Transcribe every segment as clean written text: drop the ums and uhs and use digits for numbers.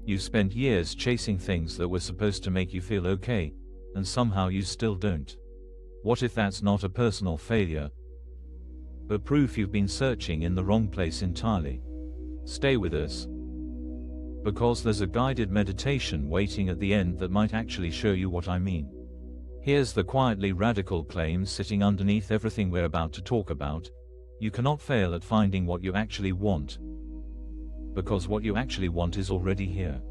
You spent years chasing things that were supposed to make you feel okay, and somehow you still don't. What if that's not a personal failure, but proof you've been searching in the wrong place entirely? Stay with us, because there's a guided meditation waiting at the end that might actually show you what I mean. Here's the quietly radical claim sitting underneath everything we're about to talk about. You cannot fail at finding what you actually want, because what you actually want is already here.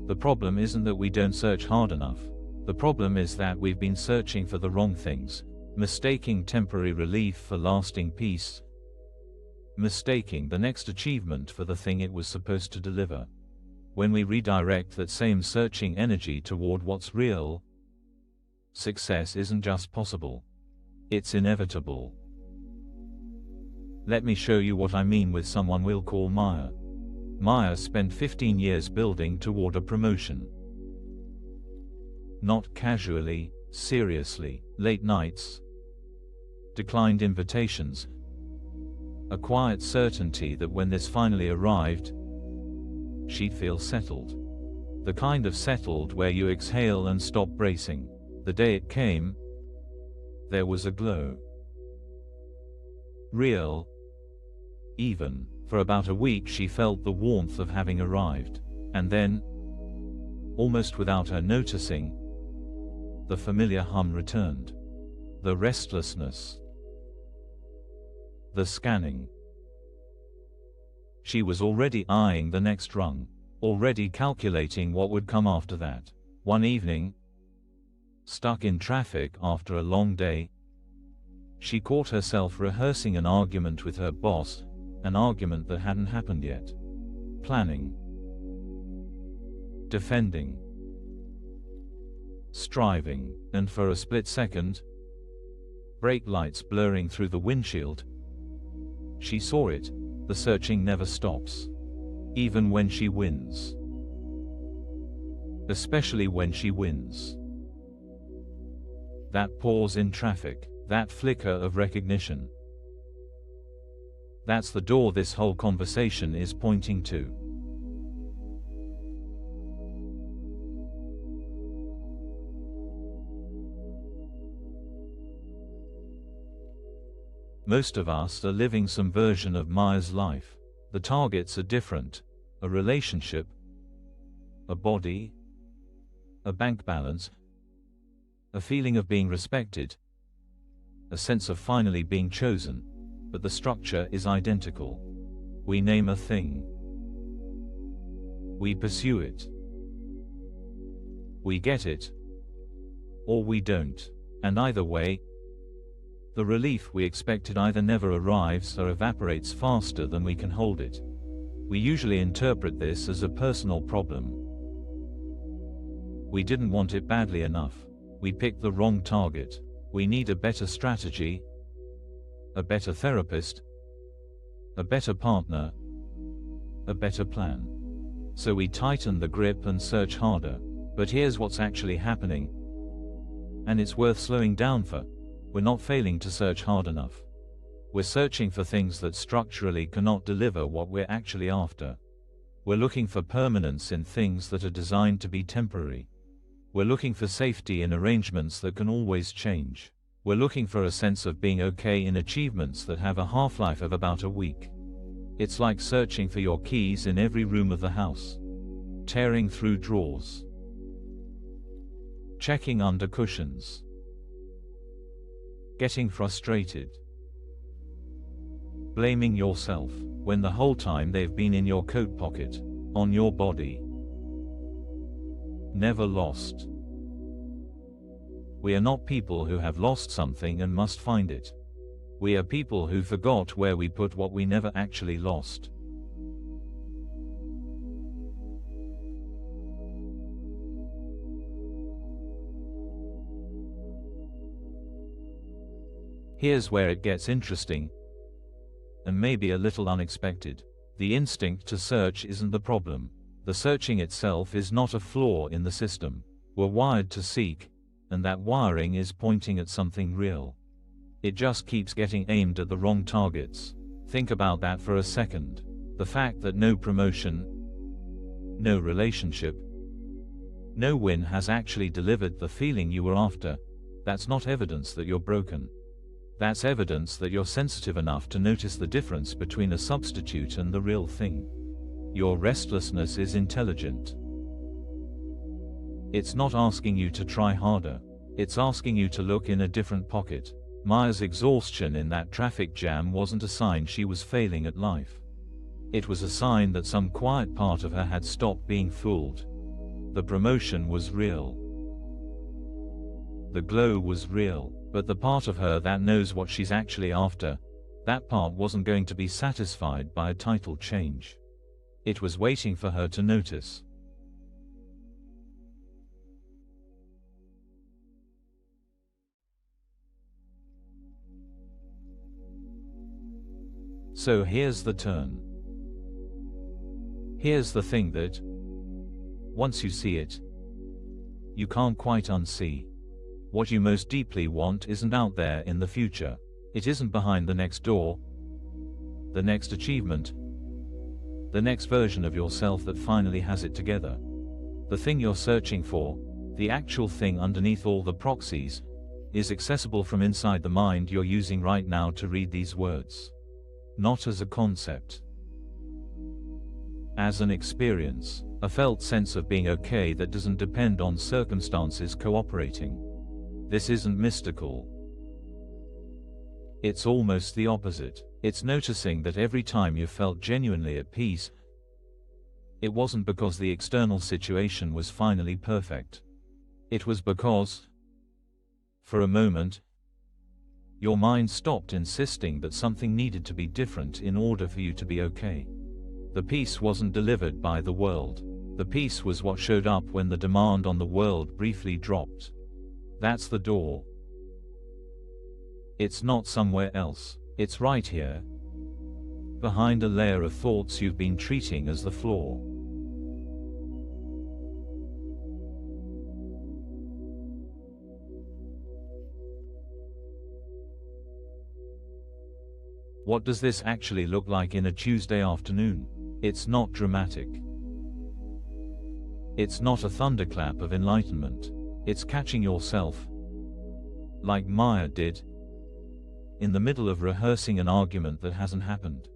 The problem isn't that we don't search hard enough. The problem is that we've been searching for the wrong things, mistaking temporary relief for lasting peace, mistaking the next achievement for the thing it was supposed to deliver. When we redirect that same searching energy toward what's real, success isn't just possible, it's inevitable. Let me show you what I mean with someone we'll call Maya. Maya spent 15 years building toward a promotion. Not casually, seriously. Late nights, declined invitations, a quiet certainty that when this finally arrived, she'd feel settled. The kind of settled where you exhale and stop bracing. The day it came, there was a glow. Real. Even. For about a week she felt the warmth of having arrived. And then, almost without her noticing, the familiar hum returned. The restlessness. The scanning. She was already eyeing the next rung, already calculating what would come after that. One evening, stuck in traffic after a long day, she caught herself rehearsing an argument with her boss, an argument that hadn't happened yet. Planning. Defending. Striving, and for a split second, brake lights blurring through the windshield, she saw it. The searching never stops. Even when she wins. Especially when she wins. That pause in traffic, that flicker of recognition. That's the door this whole conversation is pointing to. Most of us are living some version of Maya's life. The targets are different. A relationship, a body, a bank balance, a feeling of being respected, a sense of finally being chosen, but the structure is identical. We name a thing. We pursue it. We get it, or we don't. And either way, the relief we expected either never arrives or evaporates faster than we can hold it. We usually interpret this as a personal problem. We didn't want it badly enough. We picked the wrong target. We need a better strategy, a better therapist, a better partner, a better plan. So we tighten the grip and search harder. But here's what's actually happening, and it's worth slowing down for. We're not failing to search hard enough. We're searching for things that structurally cannot deliver what we're actually after. We're looking for permanence in things that are designed to be temporary. We're looking for safety in arrangements that can always change. We're looking for a sense of being okay in achievements that have a half-life of about a week. It's like searching for your keys in every room of the house. Tearing through drawers. Checking under cushions. Getting frustrated. Blaming yourself, when the whole time they've been in your coat pocket, on your body. Never lost. We are not people who have lost something and must find it. We are people who forgot where we put what we never actually lost. Here's where it gets interesting, and maybe a little unexpected. The instinct to search isn't the problem. The searching itself is not a flaw in the system. We're wired to seek, and that wiring is pointing at something real. It just keeps getting aimed at the wrong targets. Think about that for a second. The fact that no promotion, no relationship, no win has actually delivered the feeling you were after. That's not evidence that you're broken. That's evidence that you're sensitive enough to notice the difference between a substitute and the real thing. Your restlessness is intelligent. It's not asking you to try harder. It's asking you to look in a different pocket. Maya's exhaustion in that traffic jam wasn't a sign she was failing at life. It was a sign that some quiet part of her had stopped being fooled. The promotion was real. The glow was real, but the part of her that knows what she's actually after, that part wasn't going to be satisfied by a title change. It was waiting for her to notice. So here's the turn. Here's the thing that, once you see it, you can't quite unsee. What you most deeply want isn't out there in the future. It isn't behind the next door, the next achievement, the next version of yourself that finally has it together. The thing you're searching for, the actual thing underneath all the proxies, is accessible from inside the mind you're using right now to read these words. Not as a concept. As an experience, a felt sense of being okay that doesn't depend on circumstances cooperating. This isn't mystical. It's almost the opposite. It's noticing that every time you felt genuinely at peace, it wasn't because the external situation was finally perfect. It was because, for a moment, your mind stopped insisting that something needed to be different in order for you to be okay. The peace wasn't delivered by the world. The peace was what showed up when the demand on the world briefly dropped. That's the door. It's not somewhere else. It's right here, behind a layer of thoughts you've been treating as the floor. What does this actually look like in a Tuesday afternoon? It's not dramatic. It's not a thunderclap of enlightenment. It's catching yourself, like Maya did, in the middle of rehearsing an argument that hasn't happened.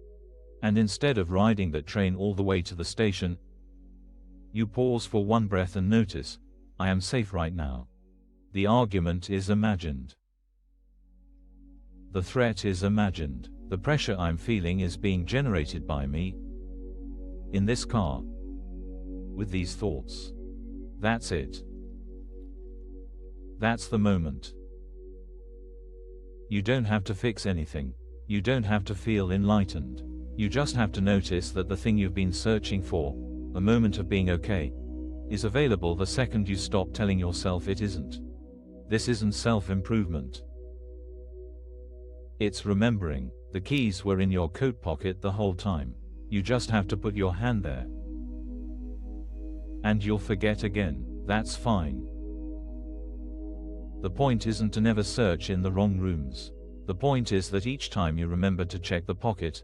And instead of riding that train all the way to the station, you pause for one breath and notice, I am safe right now. The argument is imagined. The threat is imagined. The pressure I'm feeling is being generated by me, in this car, with these thoughts. That's it. That's the moment. You don't have to fix anything. You don't have to feel enlightened. You just have to notice that the thing you've been searching for, a moment of being okay, is available the second you stop telling yourself it isn't. This isn't self-improvement. It's remembering. The keys were in your coat pocket the whole time. You just have to put your hand there. And you'll forget again. That's fine. The point isn't to never search in the wrong rooms. The point is that each time you remember to check the pocket,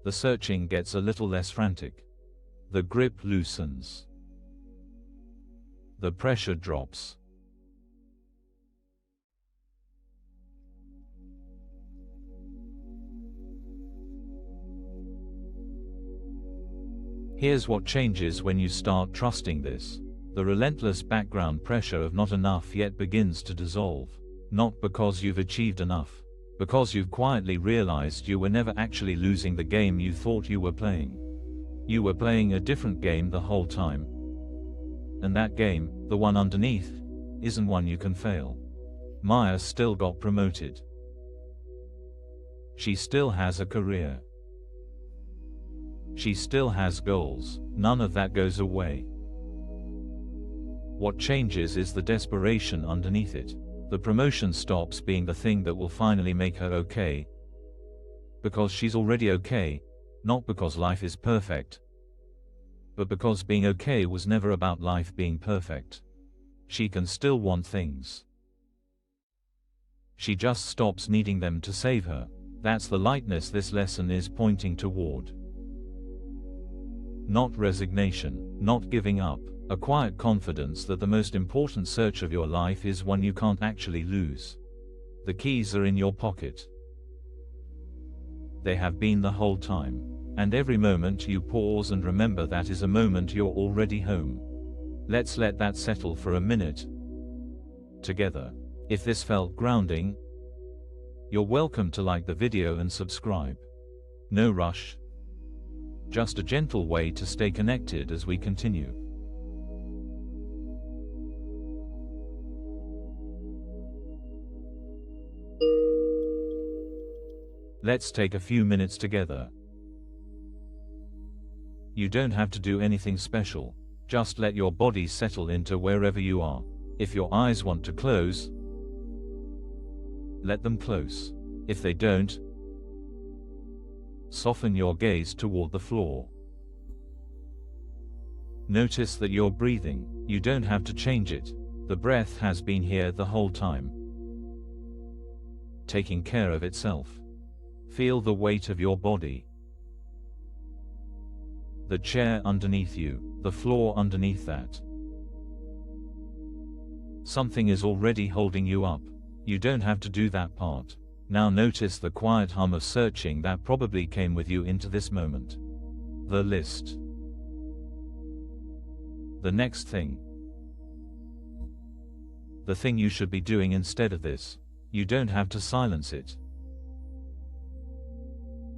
the searching gets a little less frantic. The grip loosens. The pressure drops. Here's what changes when you start trusting this. The relentless background pressure of not enough yet begins to dissolve. Not because you've achieved enough, because you've quietly realized you were never actually losing the game you thought you were playing. You were playing a different game the whole time. And that game, the one underneath, isn't one you can fail. Maya still got promoted. She still has a career. She still has goals. None of that goes away. What changes is the desperation underneath it. The promotion stops being the thing that will finally make her okay, because she's already okay, not because life is perfect, but because being okay was never about life being perfect. She can still want things. She just stops needing them to save her. That's the lightness this lesson is pointing toward. Not resignation, not giving up, a quiet confidence that the most important search of your life is one you can't actually lose. The keys are in your pocket. They have been the whole time. And every moment you pause and remember that is a moment you're already home. Let's let that settle for a minute together. If this felt grounding, you're welcome to like the video and subscribe. No rush. Just a gentle way to stay connected as we continue. Let's take a few minutes together. You don't have to do anything special. Just let your body settle into wherever you are. If your eyes want to close, let them close. If they don't, soften your gaze toward the floor. Notice that you're breathing. You don't have to change it. The breath has been here the whole time, taking care of itself. Feel the weight of your body. The chair underneath you, the floor underneath that. Something is already holding you up. You don't have to do that part. Now notice the quiet hum of searching that probably came with you into this moment. The list. The next thing. The thing you should be doing instead of this. You don't have to silence it.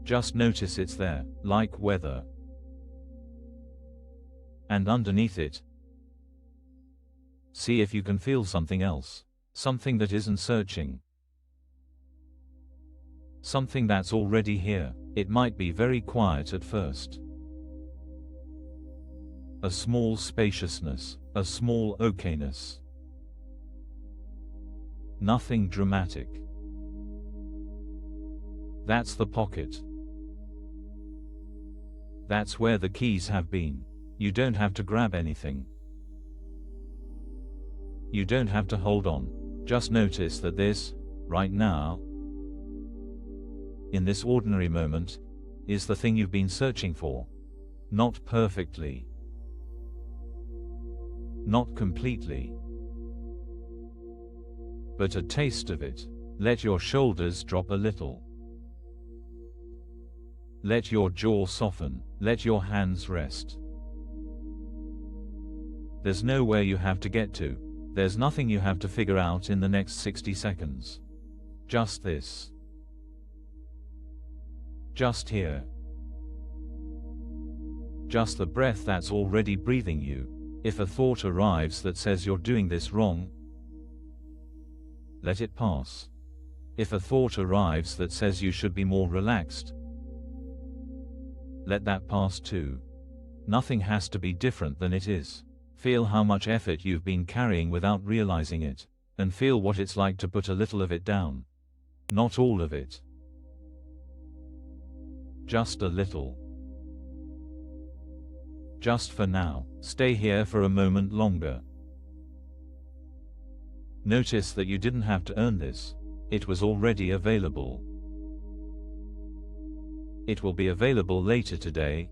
Just notice it's there, like weather. And underneath it, see if you can feel something else. Something that isn't searching. Something that's already here. It might be very quiet at first. A small spaciousness, a small okayness. Nothing dramatic. That's the pocket. That's where the keys have been. You don't have to grab anything. You don't have to hold on. Just notice that this, right now, in this ordinary moment, is the thing you've been searching for. Not perfectly. Not completely. But a taste of it. Let your shoulders drop a little. Let your jaw soften. Let your hands rest. There's nowhere you have to get to. There's nothing you have to figure out in the next 60 seconds. Just this. Just here. Just the breath that's already breathing you. If a thought arrives that says you're doing this wrong, let it pass. If a thought arrives that says you should be more relaxed, let that pass too. Nothing has to be different than it is. Feel how much effort you've been carrying without realizing it, and feel what it's like to put a little of it down. Not all of it. Just a little. Just for now. Stay here for a moment longer. Notice that you didn't have to earn this. It was already available. It will be available later today,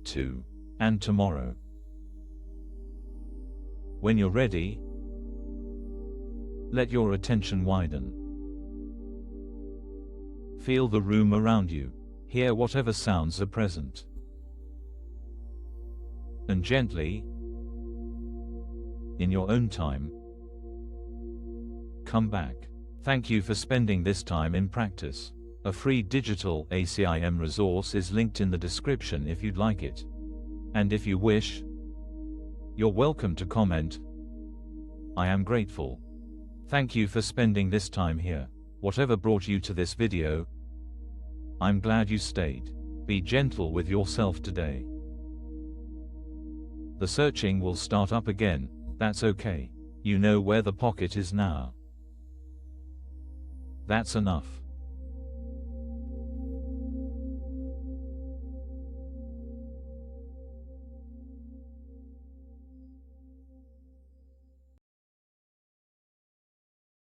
too, and tomorrow. When you're ready, let your attention widen. Feel the room around you. Hear whatever sounds are present. And gently, in your own time, come back. Thank you for spending this time in practice. A free digital ACIM resource is linked in the description if you'd like it. And if you wish, you're welcome to comment. I am grateful. Thank you for spending this time here. Whatever brought you to this video, I'm glad you stayed. Be gentle with yourself today. The searching will start up again. That's okay. You know where the pocket is now. That's enough.